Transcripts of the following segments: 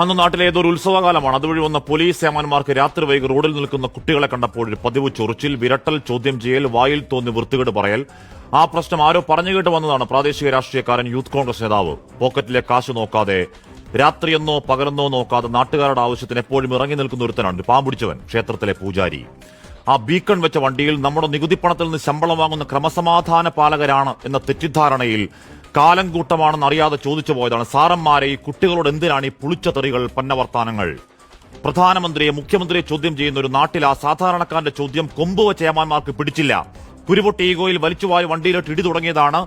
അന്ന് നാട്ടിലെ ഏതൊരു ഉത്സവകാലമാണ്. അതുവഴി വന്ന പോലീസ് ഏമാന്മാർക്ക് രാത്രി വൈകി റോഡിൽ നിൽക്കുന്ന കുട്ടികളെ കണ്ടപ്പോൾ ഒരു പതിവ് ചൊറിച്ചിൽ, വിരട്ടൽ, ചോദ്യം ചെയ്യൽ, വായിൽ തോന്നി വൃത്തികേട് പറയൽ. ആ പ്രശ്നം ആരോ പറഞ്ഞു കേട്ട് വന്നതാണ്. പ്രാദേശിക രാഷ്ട്രീയക്കാരൻ, യൂത്ത് കോൺഗ്രസ് നേതാവ് പോക്കറ്റിലെ കാശ് നോക്കാതെ, രാത്രിയെന്നോ പകലെന്നോ നോക്കാതെ നാട്ടുകാരുടെ ആവശ്യത്തിന് എപ്പോഴും ഇറങ്ങി നിൽക്കുന്ന ഒരുത്തനാണ് പാമ്പുടിച്ചവൻ, ക്ഷേത്രത്തിലെ പൂജാരി. ആ ബീക്കൺ വെച്ച വണ്ടിയിൽ നമ്മുടെ നികുതിപ്പണത്തിൽ നിന്ന് ശമ്പളം വാങ്ങുന്ന ക്രമസമാധാന പാലകരാണ് എന്ന തെറ്റിദ്ധാരണയിൽ കാലം കൂട്ടമാണെന്ന് അറിയാതെ ചോദിച്ചു പോയതാണ്. സാറന്മാരെ, ഈ കുട്ടികളോട് എന്തിനാണ് ഈ പുളിച്ച തെറികൾ, പന്നവർത്താനങ്ങൾ? പ്രധാനമന്ത്രിയെ, മുഖ്യമന്ത്രിയെ ചോദ്യം ചെയ്യുന്ന ഒരു നാട്ടിൽ ആ സാധാരണക്കാരന്റെ ചോദ്യം കൊമ്പുവച്ച ഏമാന്മാർക്ക് പിടിച്ചില്ല. കുരുപൊട്ടി ഈഗോയിൽ വലിച്ചുവാരി വണ്ടിയിലിട്ട് ഇടി തുടങ്ങിയതാണ്.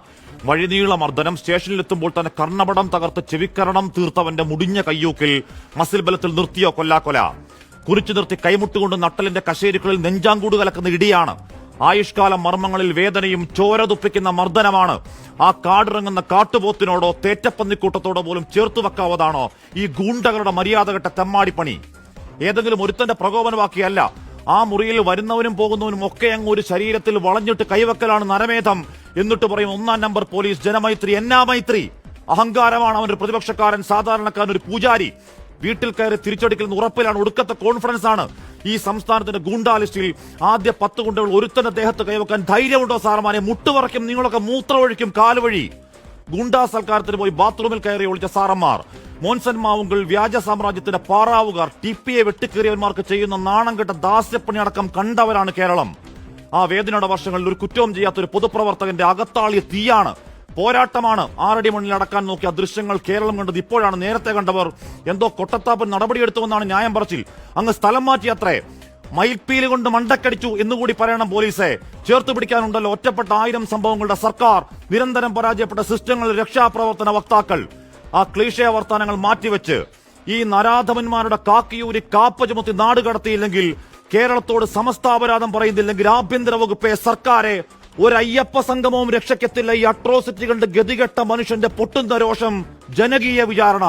വഴിനീള മർദ്ദനം. സ്റ്റേഷനിലെത്തുമ്പോൾ തന്നെ കർണപടം തകർത്ത് ചെവിക്കരണം തീർത്തവന്റെ മുടിഞ്ഞ കയ്യൂക്കിൽ മസിൽ ബലത്തിൽ നിർത്തിയോ കൊല്ലാക്കൊല. കുറിച്ചു നിർത്തി കൈമുട്ടുകൊണ്ട് നട്ടലിന്റെ കശേരുക്കളിൽ നെഞ്ചാങ്കൂട് കലക്കുന്ന ഇടിയാണ്. ആയുഷ്കാല മർമ്മങ്ങളിൽ വേദനയും ചോര തുപ്പിക്കുന്ന മർദ്ദനമാണ്. ആ കാടിറങ്ങുന്ന കാട്ടുപോത്തിനോടോ തേറ്റപ്പന്നിക്കൂട്ടത്തോടോ പോലും ചേർത്തു വെക്കാവതാണോ ഈ ഗൂണ്ടകളുടെ മര്യാദകെട്ട തെമ്മാടിപ്പണി? ഏതെങ്കിലും ഒരുത്തന്റെ പ്രകോപനമാക്കിയല്ല. ആ മുറിയിൽ വരുന്നവനും പോകുന്നവനും ഒക്കെ അങ്ങ് ഒരു ശരീരത്തിൽ വളഞ്ഞിട്ട് കൈവക്കലാണ് നരമേധം. എന്നിട്ട് പറയും ഒന്നാം നമ്പർ പോലീസ്, ജനമൈത്രി, എന്നാമൈത്രി. അഹങ്കാരമാണ് അവന്റെ പ്രതിപക്ഷക്കാരൻ, സാധാരണക്കാരൻ, ഒരു പൂജാരി. വീട്ടിൽ കയറി തിരിച്ചടിക്കുന്ന ഉറപ്പിലാണ്, ഒടുക്കത്തെ കോൺഫിഡൻസ് ആണ്. ഈ സംസ്ഥാനത്തിന്റെ ഗൂണ്ടാ ലിസ്റ്റിൽ ആദ്യ 10 ഗുണ്ടകൾ ഒരുത്തന്റെ ദേഹത്ത് കൈവക്കാൻ ധൈര്യമുണ്ടോ സാറന്മാരെ? മുട്ടുപറയ്ക്കും, നിങ്ങളൊക്കെ മൂത്രമൊഴിക്കും കാലുവഴി. ഗുണ്ടാ സൽക്കാരത്തിന് പോയി ബാത്റൂമിൽ കയറി ഒളിച്ച സാറന്മാർ, മോൻസൻ മാവുങ്കൾ, വ്യാജ സാമ്രാജ്യത്തിന്റെ പാറാവുകാർ, ടിപ്പിയെ വെട്ടിക്കേറിയവന്മാർക്ക് ചെയ്യുന്ന നാണം കെട്ട ദാസ്യപ്പണി അടക്കം കണ്ടവരാണ് കേരളം. ആ വേദനയുടെ വർഷങ്ങളിൽ ഒരു കുറ്റവും ചെയ്യാത്തൊരു പൊതുപ്രവർത്തകന്റെ അകത്താളിയ തീയാണ്. പോരാട്ടമാണ്. 6 അടി മണ്ണിൽ അടക്കാൻ നോക്കിയ ദൃശ്യങ്ങൾ കേരളം കണ്ടത് ഇപ്പോഴാണ്. നേരത്തെ കണ്ടവർ എന്തോ കൊട്ടത്താപ്പൻ നടപടിയെടുത്തുവെന്നാണ് ന്യായം പറച്ചിൽ. അങ്ങ് സ്ഥലം മാറ്റിയത്രേ. മയിൽപ്പീല് കൊണ്ട് മണ്ടക്കടിച്ചു എന്നുകൂടി പറയണം പോലീസെ. ചേർത്ത് പിടിക്കാനുണ്ടല്ലോ ഒറ്റപ്പെട്ട 1000 സംഭവങ്ങളുടെ സർക്കാർ, നിരന്തരം പരാജയപ്പെട്ട സിസ്റ്റങ്ങളിൽ രക്ഷാപ്രവർത്തന വക്താക്കൾ. ആ ക്ലീശയ വർത്താനങ്ങൾ മാറ്റിവെച്ച് ഈ നരാധമന്മാരുടെ കാക്കിയൂരി കാപ്പ ചുമത്തി നാട് കടത്തിയില്ലെങ്കിൽ, കേരളത്തോട് സമസ്താപരാധം പറയുന്നില്ലെങ്കിൽ, ആഭ്യന്തര വകുപ്പെ, സർക്കാരെ, ഒരു അയ്യപ്പ സംഗമവും രക്ഷയ്ക്കെത്തില്ല. ഈ അട്രോസിറ്റികളുടെ ഗതികെട്ട മനുഷ്യന്റെ പൊട്ടുന്ന രോഷം, ജനകീയ വിചാരണ.